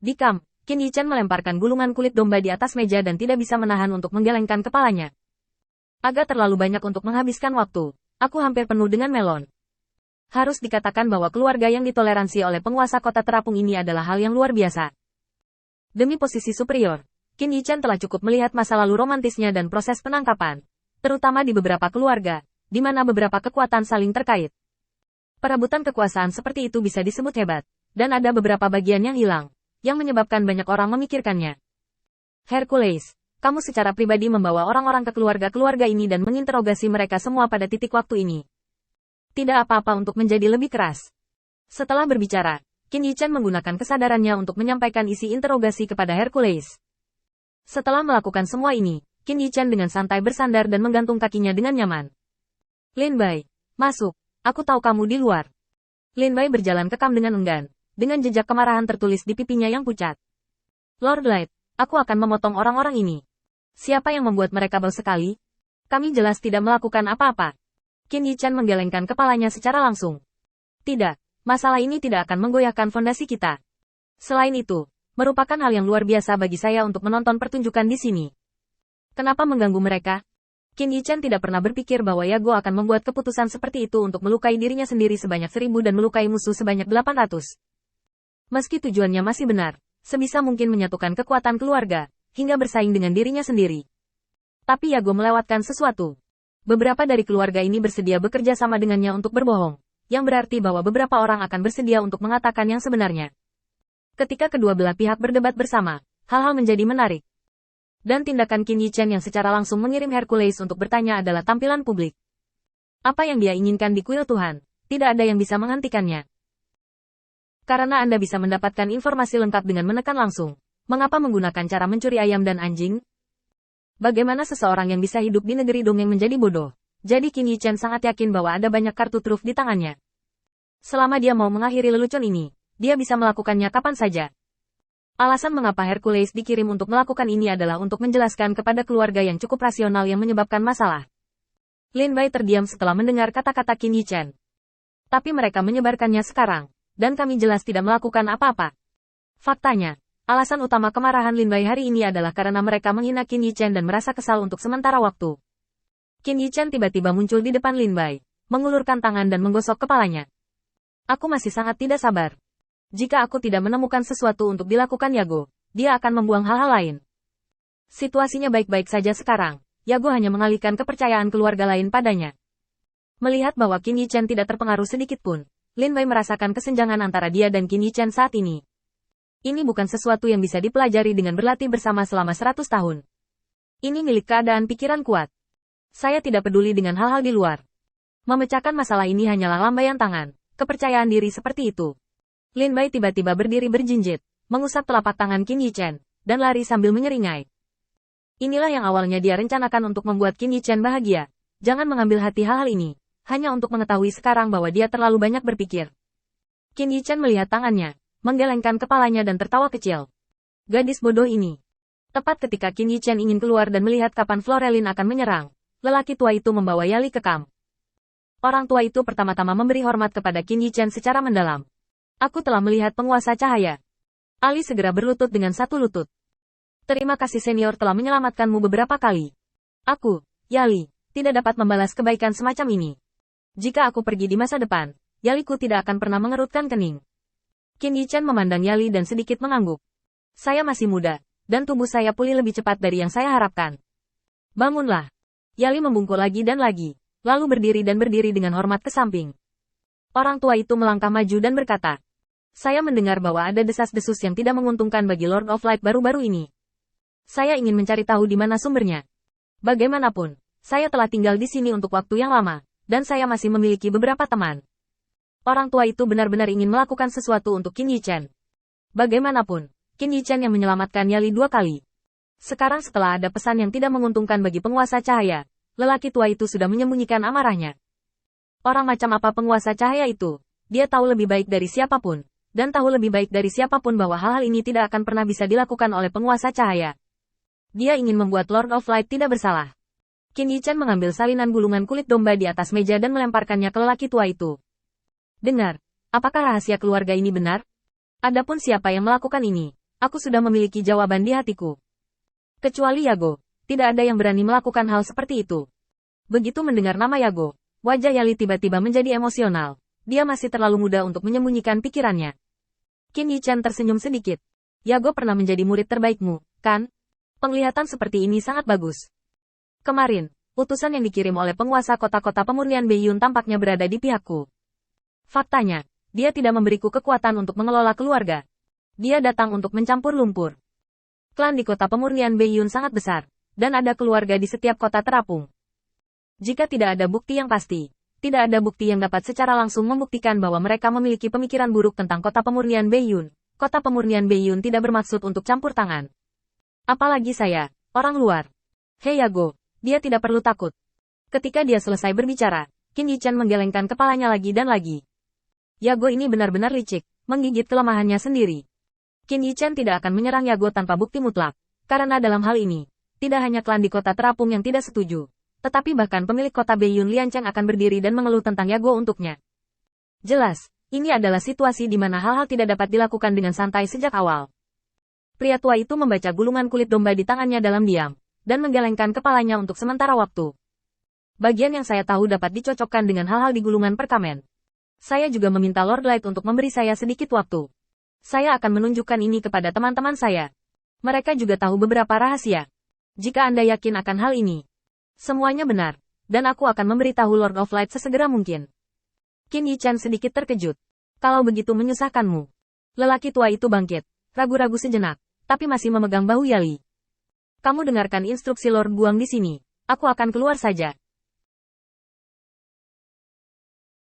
Dikam, Qin Yichan melemparkan gulungan kulit domba di atas meja dan tidak bisa menahan untuk menggelengkan kepalanya. Agak terlalu banyak untuk menghabiskan waktu. Aku hampir penuh dengan melon. Harus dikatakan bahwa keluarga yang ditoleransi oleh penguasa kota terapung ini adalah hal yang luar biasa. Demi posisi superior, Qin Yichan telah cukup melihat masa lalu romantisnya dan proses penangkapan, terutama di beberapa keluarga, di mana beberapa kekuatan saling terkait. Perebutan kekuasaan seperti itu bisa disebut hebat, dan ada beberapa bagian yang hilang, yang menyebabkan banyak orang memikirkannya. Hercules, kamu secara pribadi membawa orang-orang ke keluarga-keluarga ini dan menginterogasi mereka semua pada titik waktu ini. Tidak apa-apa untuk menjadi lebih keras. Setelah berbicara, Qin Yichan menggunakan kesadarannya untuk menyampaikan isi interogasi kepada Hercules. Setelah melakukan semua ini, Qin Yichan dengan santai bersandar dan menggantung kakinya dengan nyaman. Lin Bai, masuk. Aku tahu kamu di luar. Lin Bai berjalan ke kam dengan enggan, dengan jejak kemarahan tertulis di pipinya yang pucat. Lord Light, aku akan memotong orang-orang ini. Siapa yang membuat mereka bau sekali? Kami jelas tidak melakukan apa-apa. Qin Yichan menggelengkan kepalanya secara langsung. Tidak, masalah ini tidak akan menggoyahkan fondasi kita. Selain itu, merupakan hal yang luar biasa bagi saya untuk menonton pertunjukan di sini. Kenapa mengganggu mereka? Qin Yichan tidak pernah berpikir bahwa Yago akan membuat keputusan seperti itu untuk melukai dirinya sendiri sebanyak 1000 dan melukai musuh sebanyak 800. Meski tujuannya masih benar, sebisa mungkin menyatukan kekuatan keluarga, hingga bersaing dengan dirinya sendiri. Tapi Yago melewatkan sesuatu. Beberapa dari keluarga ini bersedia bekerja sama dengannya untuk berbohong, yang berarti bahwa beberapa orang akan bersedia untuk mengatakan yang sebenarnya. Ketika kedua belah pihak berdebat bersama, hal-hal menjadi menarik. Dan tindakan Qin Yichan yang secara langsung mengirim Hercules untuk bertanya adalah tampilan publik. Apa yang dia inginkan di kuil Tuhan, tidak ada yang bisa menghentikannya. Karena Anda bisa mendapatkan informasi lengkap dengan menekan langsung, mengapa menggunakan cara mencuri ayam dan anjing? Bagaimana seseorang yang bisa hidup di negeri dongeng menjadi bodoh? Jadi Qin Yichan sangat yakin bahwa ada banyak kartu truf di tangannya. Selama dia mau mengakhiri lelucon ini, dia bisa melakukannya kapan saja. Alasan mengapa Hercules dikirim untuk melakukan ini adalah untuk menjelaskan kepada keluarga yang cukup rasional yang menyebabkan masalah. Lin Bai terdiam setelah mendengar kata-kata Qin Yichan. Tapi mereka menyebarkannya sekarang, dan kami jelas tidak melakukan apa-apa. Faktanya, alasan utama kemarahan Lin Bai hari ini adalah karena mereka menghina Qin Yichan dan merasa kesal untuk sementara waktu. Qin Yichan tiba-tiba muncul di depan Lin Bai, mengulurkan tangan dan menggosok kepalanya. Aku masih sangat tidak sabar. Jika aku tidak menemukan sesuatu untuk dilakukan Yago, dia akan membuang hal-hal lain. Situasinya baik-baik saja sekarang, Yago hanya mengalihkan kepercayaan keluarga lain padanya. Melihat bahwa Qin Yichan tidak terpengaruh sedikit pun, Lin Bai merasakan kesenjangan antara dia dan Qin Yichan saat ini. Ini bukan sesuatu yang bisa dipelajari dengan berlatih bersama selama 100 tahun. Ini milik keadaan pikiran kuat. Saya tidak peduli dengan hal-hal di luar. Memecahkan masalah ini hanyalah lambaian tangan, kepercayaan diri seperti itu. Lin Bai tiba-tiba berdiri berjinjit, mengusap telapak tangan Qin Yichan, dan lari sambil menyeringai. Inilah yang awalnya dia rencanakan untuk membuat Qin Yichan bahagia. Jangan mengambil hati hal-hal ini, hanya untuk mengetahui sekarang bahwa dia terlalu banyak berpikir. Qin Yichan melihat tangannya, menggelengkan kepalanya dan tertawa kecil. Gadis bodoh ini. Tepat ketika Qin Yichan ingin keluar dan melihat kapan Florelin akan menyerang, lelaki tua itu membawa Yali ke kam. Orang tua itu pertama-tama memberi hormat kepada Qin Yichan secara mendalam. Aku telah melihat penguasa cahaya. Ali segera berlutut dengan satu lutut. Terima kasih senior telah menyelamatkanmu beberapa kali. Aku, Yali, tidak dapat membalas kebaikan semacam ini. Jika aku pergi di masa depan, Yaliku tidak akan pernah mengerutkan kening. Qin Yichan memandang Yali dan sedikit mengangguk. Saya masih muda, dan tubuh saya pulih lebih cepat dari yang saya harapkan. Bangunlah. Yali membungkuk lagi dan lagi, lalu berdiri dengan hormat ke samping. Orang tua itu melangkah maju dan berkata, saya mendengar bahwa ada desas-desus yang tidak menguntungkan bagi Lord of Light baru-baru ini. Saya ingin mencari tahu di mana sumbernya. Bagaimanapun, saya telah tinggal di sini untuk waktu yang lama, dan saya masih memiliki beberapa teman. Orang tua itu benar-benar ingin melakukan sesuatu untuk Qin Yichan. Bagaimanapun, Qin Yichan yang menyelamatkan Yali 2 kali. Sekarang setelah ada pesan yang tidak menguntungkan bagi penguasa cahaya, lelaki tua itu sudah menyembunyikan amarahnya. Orang macam apa penguasa cahaya itu? Dia tahu lebih baik dari siapapun, dan tahu lebih baik dari siapapun bahwa hal-hal ini tidak akan pernah bisa dilakukan oleh penguasa cahaya. Dia ingin membuat Lord of Light tidak bersalah. Qin Yichan mengambil salinan gulungan kulit domba di atas meja dan melemparkannya ke lelaki tua itu. Dengar, apakah rahasia keluarga ini benar? Adapun siapa yang melakukan ini, Aku sudah memiliki jawaban di hatiku. Kecuali Yago, tidak ada yang berani melakukan hal seperti itu. Begitu mendengar nama Yago, wajah Yali tiba-tiba menjadi emosional. Dia masih terlalu muda untuk menyembunyikan pikirannya. Qin Yichan tersenyum sedikit. Yago pernah menjadi murid terbaikmu, kan? Penglihatan seperti ini sangat bagus. Kemarin, utusan yang dikirim oleh penguasa kota-kota pemurnian Beiyun tampaknya berada di pihakku. Faktanya, dia tidak memberiku kekuatan untuk mengelola keluarga. Dia datang untuk mencampur lumpur. Klan di kota pemurnian Beiyun sangat besar, dan ada keluarga di setiap kota terapung. Jika tidak ada bukti yang pasti, tidak ada bukti yang dapat secara langsung membuktikan bahwa mereka memiliki pemikiran buruk tentang kota pemurnian Beiyun. Kota pemurnian Beiyun tidak bermaksud untuk campur tangan. Apalagi saya, orang luar. Hei Yago, dia tidak perlu takut. Ketika dia selesai berbicara, Qin Yichan menggelengkan kepalanya lagi dan lagi. Yago ini benar-benar licik, menggigit kelemahannya sendiri. Qin Yichan tidak akan menyerang Yago tanpa bukti mutlak, karena dalam hal ini, tidak hanya klan di kota terapung yang tidak setuju, tetapi bahkan pemilik kota Beiyun Liancheng akan berdiri dan mengeluh tentang Yago untuknya. Jelas, ini adalah situasi di mana hal-hal tidak dapat dilakukan dengan santai sejak awal. Pria tua itu membaca gulungan kulit domba di tangannya dalam diam, dan menggelengkan kepalanya untuk sementara waktu. Bagian yang saya tahu dapat dicocokkan dengan hal-hal di gulungan perkamen. Saya juga meminta Lord Light untuk memberi saya sedikit waktu. Saya akan menunjukkan ini kepada teman-teman saya. Mereka juga tahu beberapa rahasia. Jika Anda yakin akan hal ini, semuanya benar, dan aku akan memberitahu Lord of Light sesegera mungkin. Qin Yichan sedikit terkejut. Kalau begitu menyusahkanmu. Lelaki tua itu bangkit, ragu-ragu sejenak, tapi masih memegang bahu Yali. Kamu dengarkan instruksi Lord Guang di sini. Aku akan keluar saja.